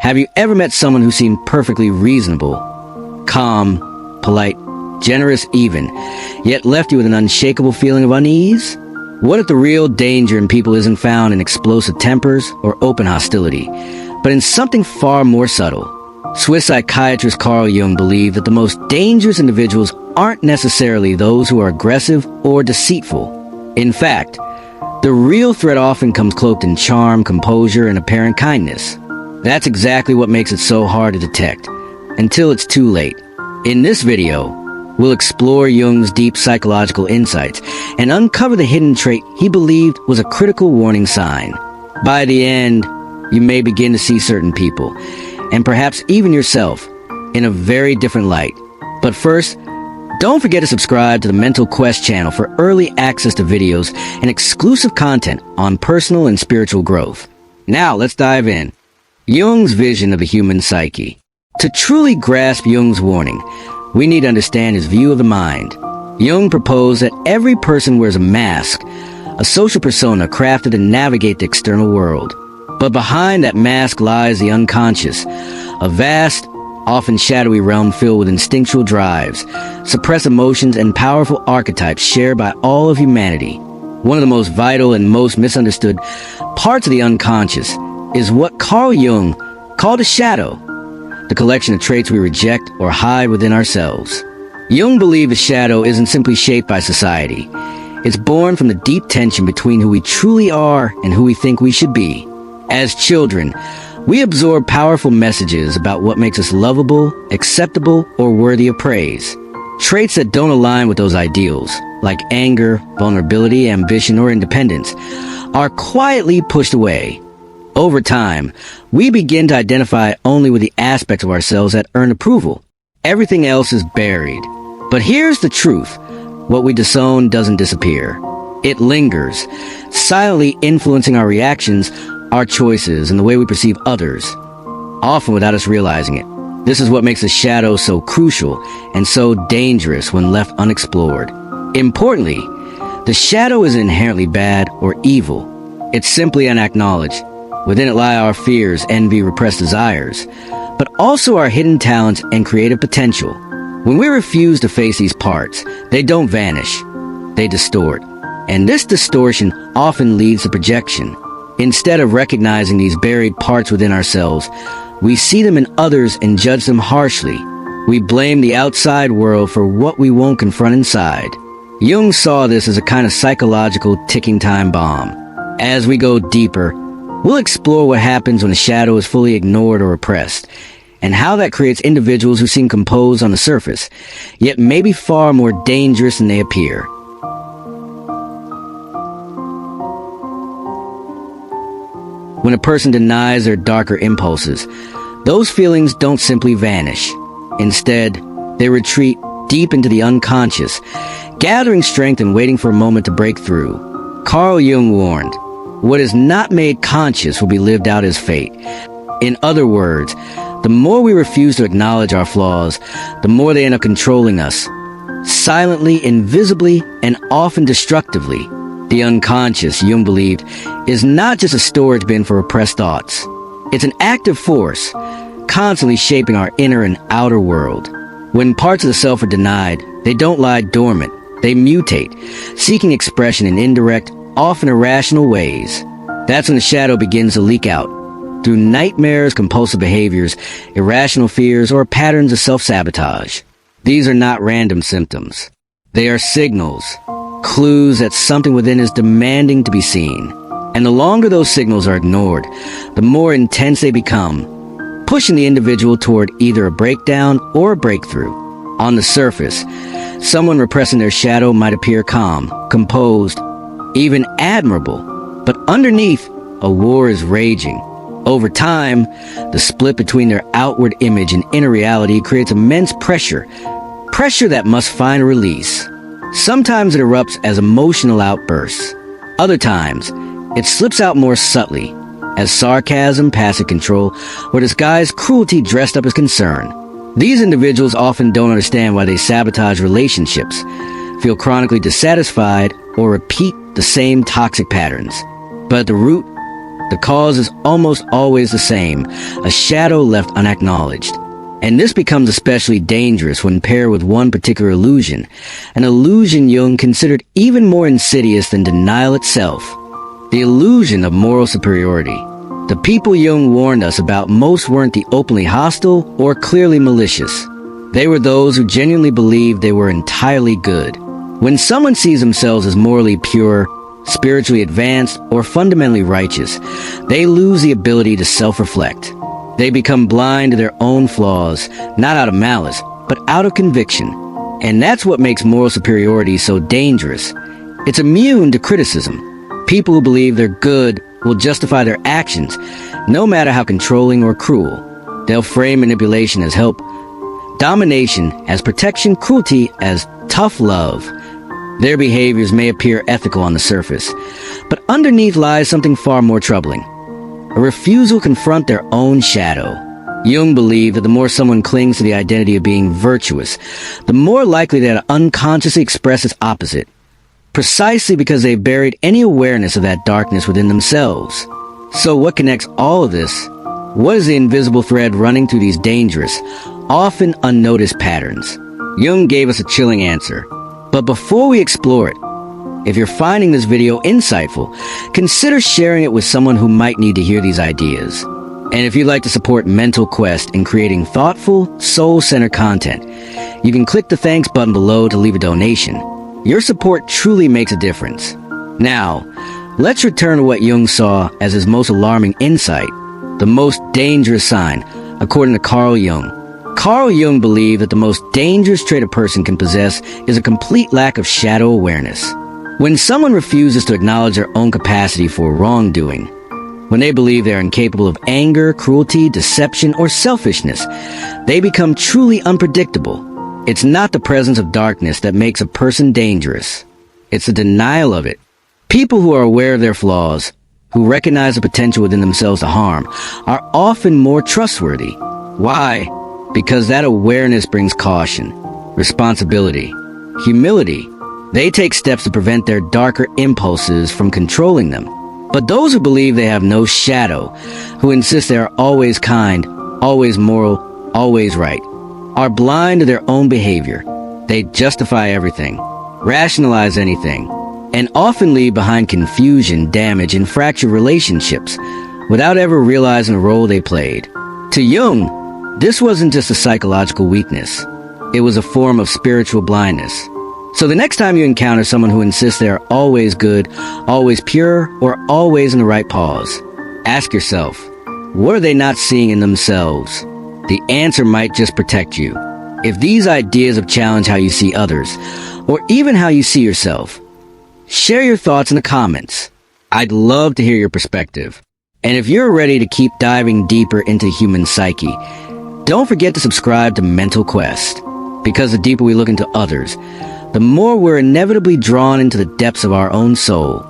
Have you ever met someone who seemed perfectly reasonable, calm, polite, generous even, yet left you with an unshakable feeling of unease? What if the real danger in people isn't found in explosive tempers or open hostility, but in something far more subtle? Swiss psychiatrist Carl Jung believed that the most dangerous individuals aren't necessarily those who are aggressive or deceitful. In fact, the real threat often comes cloaked in charm, composure, and apparent kindness. That's exactly what makes it so hard to detect, until it's too late. In this video, we'll explore Jung's deep psychological insights and uncover the hidden trait he believed was a critical warning sign. By the end, you may begin to see certain people, and perhaps even yourself, in a very different light. But first, don't forget to subscribe to the Mental Quest channel for early access to videos and exclusive content on personal and spiritual growth. Now, let's dive in. Jung's vision of the human psyche. To truly grasp Jung's warning, we need to understand his view of the mind. Jung proposed that every person wears a mask, a social persona crafted to navigate the external world. But behind that mask lies the unconscious, a vast, often shadowy realm filled with instinctual drives, suppressed emotions, and powerful archetypes shared by all of humanity. One of the most vital and most misunderstood parts of the unconscious is what Carl Jung called a shadow, the collection of traits we reject or hide within ourselves. Jung believed the shadow isn't simply shaped by society. It's born from the deep tension between who we truly are and who we think we should be. As children, we absorb powerful messages about what makes us lovable, acceptable, or worthy of praise. Traits that don't align with those ideals, like anger, vulnerability, ambition, or independence, are quietly pushed away. Over time, we begin to identify only with the aspects of ourselves that earn approval. Everything else is buried. But here's the truth. What we disown doesn't disappear. It lingers, silently influencing our reactions, our choices, and the way we perceive others, often without us realizing it. This is what makes the shadow so crucial and so dangerous when left unexplored. Importantly, the shadow isn't inherently bad or evil. It's simply unacknowledged. Within it lie our fears, envy, repressed desires, but also our hidden talents and creative potential. When we refuse to face these parts, they don't vanish. They distort. And this distortion often leads to projection. Instead of recognizing these buried parts within ourselves, we see them in others and judge them harshly. We blame the outside world for what we won't confront inside. Jung saw this as a kind of psychological ticking time bomb. As we go deeper, we'll explore what happens when a shadow is fully ignored or oppressed, and how that creates individuals who seem composed on the surface, yet may be far more dangerous than they appear. When a person denies their darker impulses, those feelings don't simply vanish. Instead, they retreat deep into the unconscious, gathering strength and waiting for a moment to break through. Carl Jung warned, what is not made conscious will be lived out as fate. In other words, the more we refuse to acknowledge our flaws, the more they end up controlling us, silently, invisibly, and often destructively. The unconscious, Jung believed, is not just a storage bin for repressed thoughts. It's an active force, constantly shaping our inner and outer world. When parts of the self are denied, they don't lie dormant. They mutate, seeking expression in indirect, often irrational ways. That's when the shadow begins to leak out, through nightmares, compulsive behaviors, irrational fears, or patterns of self-sabotage. These are not random symptoms. They are signals, clues that something within is demanding to be seen. And the longer those signals are ignored, the more intense they become, pushing the individual toward either a breakdown or a breakthrough. On the surface, someone repressing their shadow might appear calm, composed, even admirable, but underneath, a war is raging. Over time, the split between their outward image and inner reality creates immense pressure that must find a release. Sometimes it erupts as emotional outbursts. Other times, it slips out more subtly, as sarcasm, passive control, or disguised cruelty dressed up as concern. These individuals often don't understand why they sabotage relationships, feel chronically dissatisfied, or repeat the same toxic patterns. But at the root, The cause is almost always the same, a shadow left unacknowledged. And this becomes especially dangerous when paired with one particular illusion, an illusion Jung considered even more insidious than denial itself, the illusion of moral superiority. The people Jung warned us about most weren't the openly hostile or clearly malicious. They were those who genuinely believed they were entirely good. When someone sees themselves as morally pure, spiritually advanced, or fundamentally righteous, they lose the ability to self-reflect. They become blind to their own flaws, not out of malice, but out of conviction. And that's what makes moral superiority so dangerous. It's immune to criticism. People who believe they're good will justify their actions, no matter how controlling or cruel. They'll frame manipulation as help, domination as protection, cruelty as tough love. Their behaviors may appear ethical on the surface, but underneath lies something far more troubling. A refusal to confront their own shadow. Jung believed that the more someone clings to the identity of being virtuous, the more likely they'll unconsciously express its opposite, precisely because they've buried any awareness of that darkness within themselves. So what connects all of this? What is the invisible thread running through these dangerous, often unnoticed patterns? Jung gave us a chilling answer. But before we explore it, if you're finding this video insightful, consider sharing it with someone who might need to hear these ideas. And if you'd like to support Mental Quest in creating thoughtful, soul-centered content, you can click the thanks button below to leave a donation. Your support truly makes a difference. Now, let's return to what Jung saw as his most alarming insight, the most dangerous sign, according to Carl Jung. Carl Jung believed that the most dangerous trait a person can possess is a complete lack of shadow awareness. When someone refuses to acknowledge their own capacity for wrongdoing, when they believe they are incapable of anger, cruelty, deception, or selfishness, they become truly unpredictable. It's not the presence of darkness that makes a person dangerous. It's the denial of it. People who are aware of their flaws, who recognize the potential within themselves to harm, are often more trustworthy. Why? Because that awareness brings caution, responsibility, humility. They take steps to prevent their darker impulses from controlling them. But those who believe they have no shadow, who insist they are always kind, always moral, always right, are blind to their own behavior. They justify everything, rationalize anything, and often leave behind confusion, damage, and fractured relationships without ever realizing the role they played. To Jung, this wasn't just a psychological weakness. It was a form of spiritual blindness. So the next time you encounter someone who insists they are always good, always pure, or always in the right pause, ask yourself, what are they not seeing in themselves? The answer might just protect you. If these ideas have challenged how you see others, or even how you see yourself, share your thoughts in the comments. I'd love to hear your perspective. And if you're ready to keep diving deeper into human psyche, don't forget to subscribe to Mental Quest, because the deeper we look into others, the more we're inevitably drawn into the depths of our own soul.